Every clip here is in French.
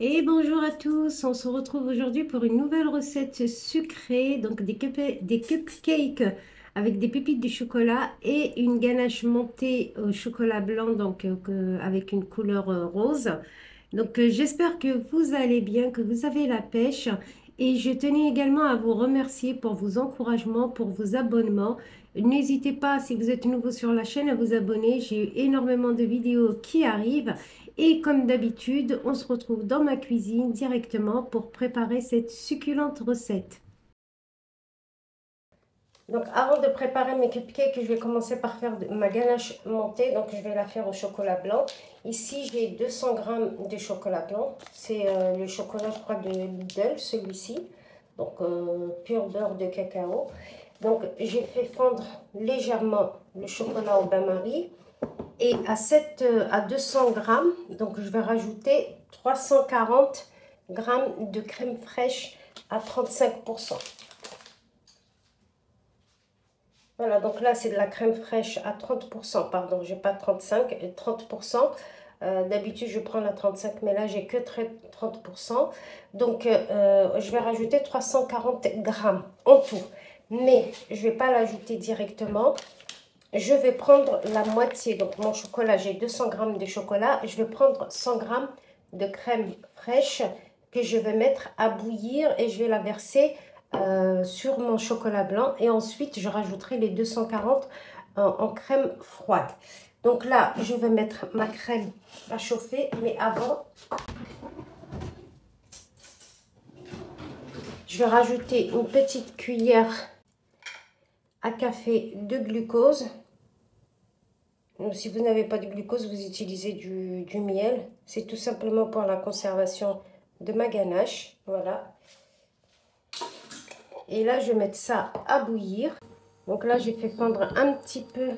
Et bonjour à tous, on se retrouve aujourd'hui pour une nouvelle recette sucrée, donc des cupcakes avec des pépites de chocolat et une ganache montée au chocolat blanc, donc avec une couleur rose. Donc j'espère que vous allez bien, que vous avez la pêche. Et je tenais également à vous remercier pour vos encouragements, pour vos abonnements. N'hésitez pas, si vous êtes nouveau sur la chaîne, à vous abonner. J'ai eu énormément de vidéos qui arrivent. Et comme d'habitude, on se retrouve dans ma cuisine directement pour préparer cette succulente recette. Donc avant de préparer mes cupcakes, je vais commencer par faire ma ganache montée. Donc je vais la faire au chocolat blanc. Ici j'ai 200 grammes de chocolat blanc. C'est le chocolat, je crois, de Lidl, celui-ci. Donc pur beurre de cacao. Donc j'ai fait fondre légèrement le chocolat au bain-marie. Et à 200 grammes, donc je vais rajouter 340 grammes de crème fraîche à 35%. Voilà, donc là c'est de la crème fraîche à 30%, pardon, j'ai pas 35, 30%. D'habitude je prends la 35, mais là j'ai que 30%. Donc je vais rajouter 340 grammes en tout. Mais je vais pas l'ajouter directement. Je vais prendre la moitié, donc mon chocolat, j'ai 200 grammes de chocolat. Je vais prendre 100 grammes de crème fraîche que je vais mettre à bouillir et je vais la verser sur mon chocolat blanc. Et ensuite, je rajouterai les 240 en crème froide. Donc là, je vais mettre ma crème à chauffer. Mais avant, je vais rajouter une petite cuillère à café de glucose. Donc, si vous n'avez pas de glucose, vous utilisez du miel. C'est tout simplement pour la conservation de ma ganache. Voilà. Et là, je vais mettre ça à bouillir. Donc là, j'ai fait fondre un petit peu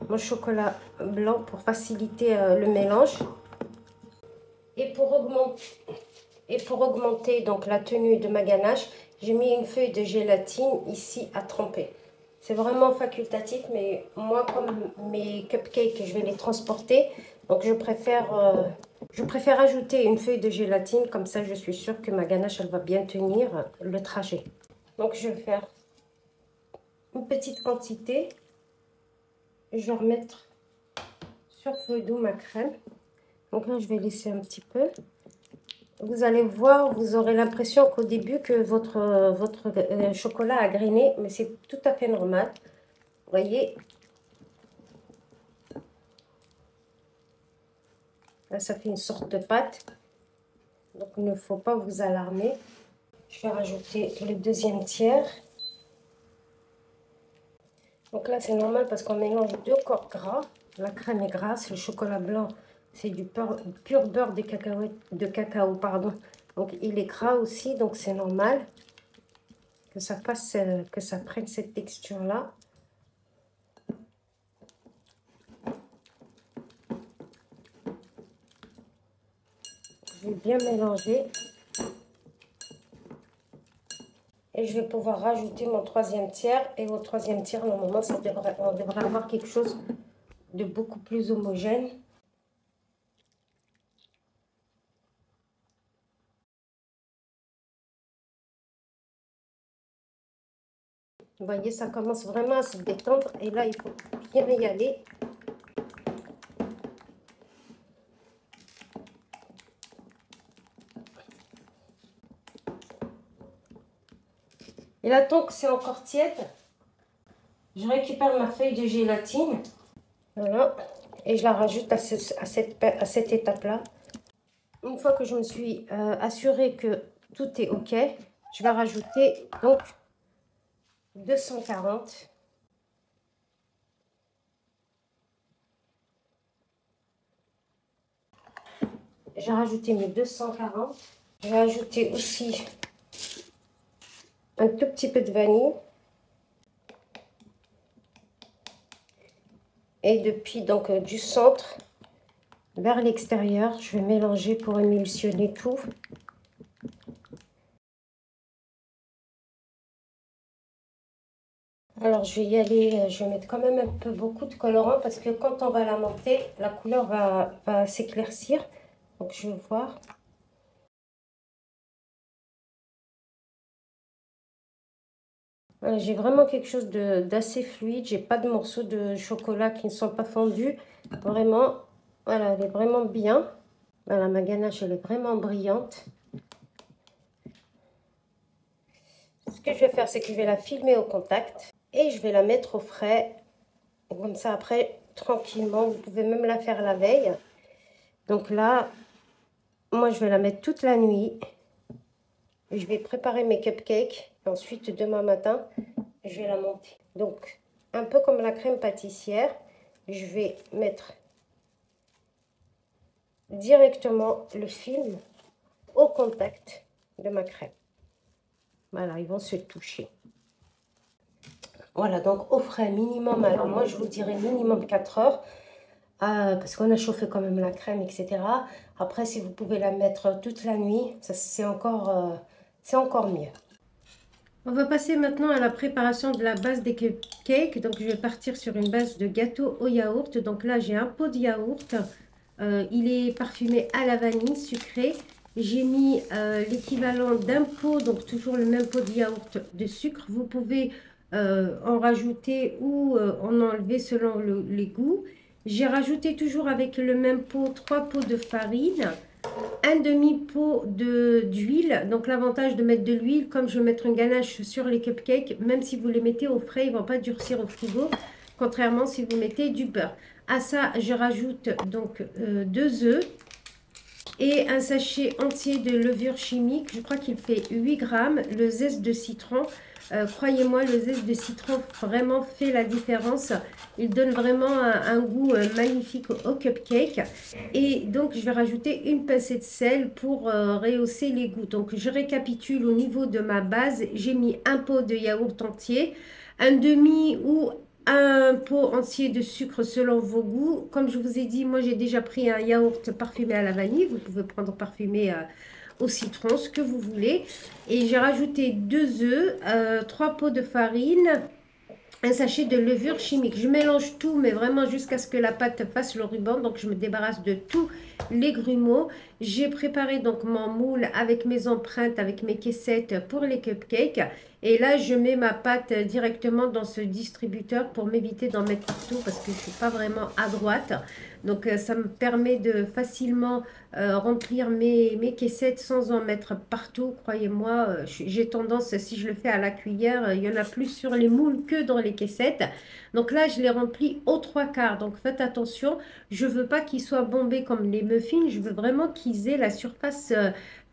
mon chocolat blanc pour faciliter le mélange. Et pour augmenter donc la tenue de ma ganache, j'ai mis une feuille de gélatine ici à tremper. C'est vraiment facultatif, mais moi, comme mes cupcakes, je vais les transporter. Donc, je préfère ajouter une feuille de gélatine. Comme ça, je suis sûre que ma ganache, elle va bien tenir le trajet. Donc, je vais faire une petite quantité. Je vais remettre sur feu doux ma crème. Donc là, je vais laisser un petit peu. Vous allez voir, vous aurez l'impression qu'au début que votre chocolat a grainé, mais c'est tout à fait normal. Vous voyez, là ça fait une sorte de pâte, donc il ne faut pas vous alarmer. Je vais rajouter le deuxième tiers. Donc là c'est normal parce qu'on mélange deux corps gras. La crème est grasse, le chocolat blanc c'est du pur beurre de cacao, pardon. Donc il est gras aussi, donc c'est normal que ça prenne cette texture là. Je vais bien mélanger. Et je vais pouvoir rajouter mon troisième tiers. Et au troisième tiers, normalement, on devrait avoir quelque chose de beaucoup plus homogène. Vous voyez, ça commence vraiment à se détendre. Et là, il faut bien y aller. Et là, tant que c'est encore tiède, je récupère ma feuille de gélatine. Voilà. Et je la rajoute à cette étape-là. Une fois que je me suis assurée que tout est OK, je vais rajouter donc 240. J'ai rajouté mes 240. Je vais ajouter aussi un tout petit peu de vanille. Et depuis donc du centre vers l'extérieur, je vais mélanger pour émulsionner tout. Alors je vais y aller, je vais mettre quand même un peu beaucoup de colorant parce que quand on va la monter, la couleur va s'éclaircir. Donc je vais voir. Voilà, j'ai vraiment quelque chose d'assez fluide. J'ai pas de morceaux de chocolat qui ne sont pas fondus. Vraiment, voilà, elle est vraiment bien. Voilà, ma ganache, elle est vraiment brillante. Ce que je vais faire, c'est que je vais la filmer au contact et je vais la mettre au frais. Comme ça, après, tranquillement, vous pouvez même la faire la veille. Donc là, moi, je vais la mettre toute la nuit. Je vais préparer mes cupcakes. Ensuite, demain matin, je vais la monter. Donc, un peu comme la crème pâtissière, je vais mettre directement le film au contact de ma crème. Voilà, ils vont se toucher. Voilà, donc au frais minimum, alors moi je vous dirais minimum 4 heures, parce qu'on a chauffé quand même la crème, etc. Après, si vous pouvez la mettre toute la nuit, c'est encore mieux. On va passer maintenant à la préparation de la base des cupcakes. Donc je vais partir sur une base de gâteau au yaourt. Donc là, j'ai un pot de yaourt. Il est parfumé à la vanille sucrée. J'ai mis l'équivalent d'un pot, donc toujours le même pot de yaourt de sucre. Vous pouvez en rajouter ou en enlever selon les goûts. J'ai rajouté toujours avec le même pot 3 pots de farine, un demi-pot d'huile. Donc l'avantage de mettre de l'huile, comme je vais mettre une ganache sur les cupcakes, même si vous les mettez au frais, ils ne vont pas durcir au frigo, contrairement si vous mettez du beurre. À ça, je rajoute donc 2 œufs et un sachet entier de levure chimique. Je crois qu'il fait 8 grammes. Le zeste de citron, croyez-moi, le zeste de citron vraiment fait la différence. Il donne vraiment un goût magnifique au cupcake. Et donc, je vais rajouter une pincée de sel pour rehausser les goûts. Donc, je récapitule au niveau de ma base. J'ai mis un pot de yaourt entier, un demi ou un pot entier de sucre selon vos goûts. Comme je vous ai dit, moi j'ai déjà pris un yaourt parfumé à la vanille. Vous pouvez prendre parfumé au citron, ce que vous voulez. Et j'ai rajouté 2 œufs, 3 pots de farine, un sachet de levure chimique. Je mélange tout, mais vraiment jusqu'à ce que la pâte fasse le ruban. Donc, je me débarrasse de tous les grumeaux. J'ai préparé donc mon moule avec mes empreintes, avec mes caissettes pour les cupcakes. Et là, je mets ma pâte directement dans ce distributeur pour m'éviter d'en mettre partout parce que je ne suis pas vraiment à droite. Donc, ça me permet de facilement remplir mes caissettes sans en mettre partout. Croyez-moi, j'ai tendance, si je le fais à la cuillère, il y en a plus sur les moules que dans les caissettes. Donc là, je les remplis aux 3/4. Donc faites attention, je ne veux pas qu'ils soient bombés comme les muffins. Je veux vraiment qu'ils aient la surface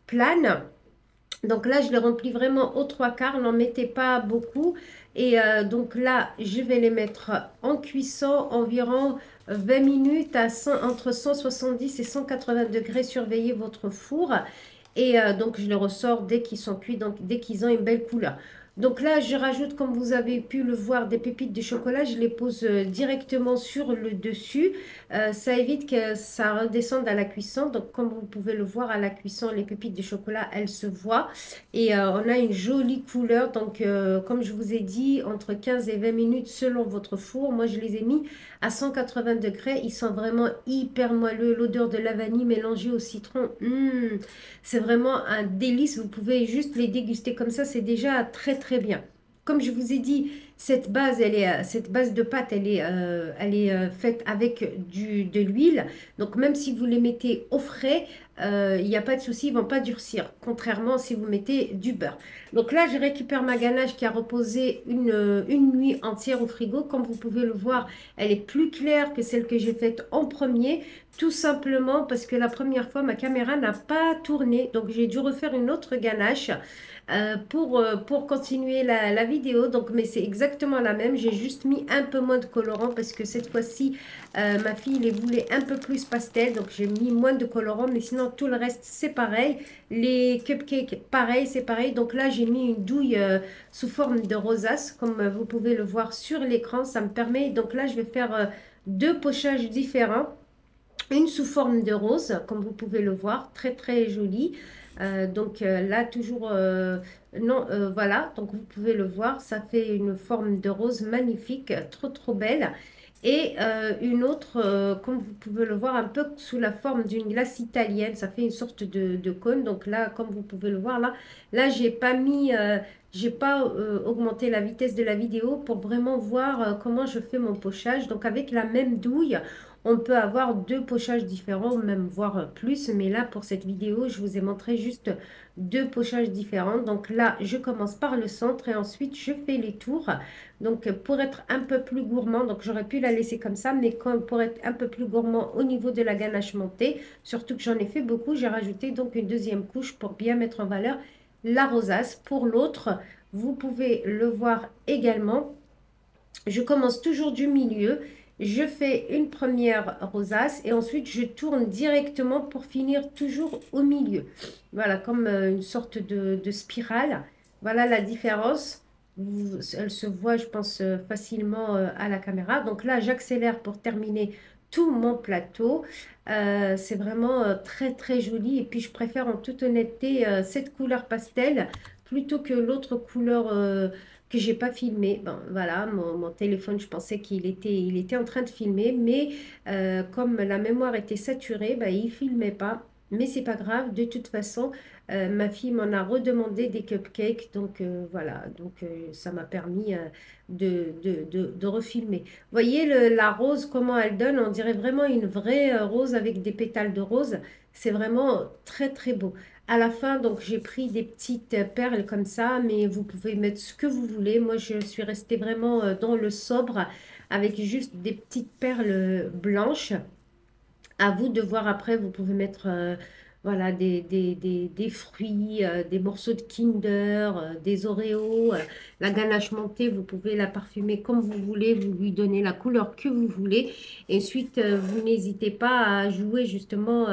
plane. Donc là, je les remplis vraiment aux 3/4. N'en mettez pas beaucoup. Et donc là, je vais les mettre en cuisson environ 20 minutes à entre 170 et 180 degrés. Surveillez votre four. Et donc, je les ressors dès qu'ils sont cuits, donc dès qu'ils ont une belle couleur. Donc là, je rajoute, comme vous avez pu le voir, des pépites de chocolat. Je les pose directement sur le dessus. Ça évite que ça redescende à la cuisson. Donc, comme vous pouvez le voir à la cuisson, les pépites de chocolat, elles se voient. Et on a une jolie couleur. Donc, comme je vous ai dit, entre 15 et 20 minutes selon votre four. Moi, je les ai mis à 180 degrés. Ils sont vraiment hyper moelleux. L'odeur de la vanille mélangée au citron. C'est vraiment un délice. Vous pouvez juste les déguster comme ça. C'est déjà très, très bien. Comme je vous ai dit, cette base de pâte, elle est faite avec de l'huile. Donc, même si vous les mettez au frais, il n'y a pas de souci, ils ne vont pas durcir. Contrairement si vous mettez du beurre. Donc là, je récupère ma ganache qui a reposé une nuit entière au frigo. Comme vous pouvez le voir, elle est plus claire que celle que j'ai faite en premier. Tout simplement parce que la première fois, ma caméra n'a pas tourné. Donc, j'ai dû refaire une autre ganache pour continuer la vidéo. Donc, mais c'est exactement la même. J'ai juste mis un peu moins de colorant parce que cette fois-ci, ma fille les voulait un peu plus pastel. Donc, j'ai mis moins de colorant. Mais sinon, tout le reste, c'est pareil. Les cupcakes, pareil, c'est pareil. Donc là, j'ai mis une douille sous forme de rosace, comme vous pouvez le voir sur l'écran. Ça me permet, donc là, je vais faire 2 pochages différents. Une sous forme de rose, comme vous pouvez le voir, très très jolie. Donc là, toujours, non, voilà, donc vous pouvez le voir, ça fait une forme de rose magnifique, trop trop belle. Et une autre, comme vous pouvez le voir, un peu sous la forme d'une glace italienne. Ça fait une sorte de cône. Donc là, comme vous pouvez le voir, là j'ai pas augmenté la vitesse de la vidéo pour vraiment voir comment je fais mon pochage. Donc avec la même douille, on peut avoir deux pochages différents, même voire plus. Mais là, pour cette vidéo, je vous ai montré juste deux pochages différents. Donc là, je commence par le centre et ensuite je fais les tours. Donc pour être un peu plus gourmand, donc j'aurais pu la laisser comme ça, mais comme pour être un peu plus gourmand au niveau de la ganache montée, surtout que j'en ai fait beaucoup, j'ai rajouté donc une deuxième couche pour bien mettre en valeur la rosace. Pour l'autre, vous pouvez le voir également. Je commence toujours du milieu. Je fais une première rosace et ensuite je tourne directement pour finir toujours au milieu. Voilà, comme une sorte de spirale. Voilà la différence. Elle se voit, je pense, facilement à la caméra. Donc là, j'accélère pour terminer tout mon plateau. C'est vraiment très, très joli. Et puis, je préfère en toute honnêteté cette couleur pastel plutôt que l'autre couleur que j'ai pas filmé. Bon, voilà, mon téléphone, je pensais il était en train de filmer, mais comme la mémoire était saturée, bah, il filmait pas. Mais c'est pas grave, de toute façon, ma fille m'en a redemandé des cupcakes, donc voilà, donc ça m'a permis de refilmer. Vous voyez la rose, comment elle donne? On dirait vraiment une vraie rose avec des pétales de rose. C'est vraiment très très beau. À la fin, donc j'ai pris des petites perles comme ça, mais vous pouvez mettre ce que vous voulez. Moi, je suis restée vraiment dans le sobre avec juste des petites perles blanches. À vous de voir après, vous pouvez mettre voilà, des fruits, des morceaux de Kinder, des Oreos, la ganache montée, vous pouvez la parfumer comme vous voulez, vous lui donnez la couleur que vous voulez. Et ensuite, vous n'hésitez pas à jouer justement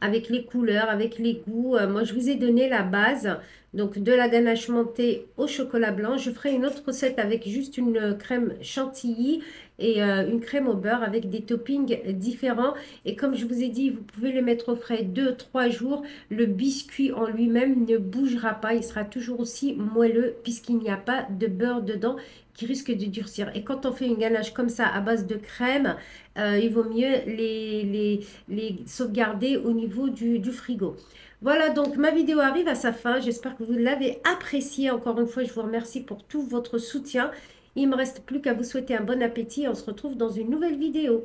avec les couleurs, avec les goûts. Moi, je vous ai donné la base, donc de la ganache montée au chocolat blanc. Je ferai une autre recette avec juste une crème chantilly et une crème au beurre avec des toppings différents. Et comme je vous ai dit, vous pouvez le mettre au frais 2 3 jours. Le biscuit en lui-même ne bougera pas. Il sera toujours aussi moelleux puisqu'il n'y a pas de beurre dedans qui risque de durcir. Et quand on fait une ganache comme ça à base de crème, il vaut mieux les sauvegarder au niveau du frigo. Voilà, donc ma vidéo arrive à sa fin. J'espère que vous l'avez appréciée. Encore une fois, je vous remercie pour tout votre soutien. Il ne me reste plus qu'à vous souhaiter un bon appétit. On se retrouve dans une nouvelle vidéo.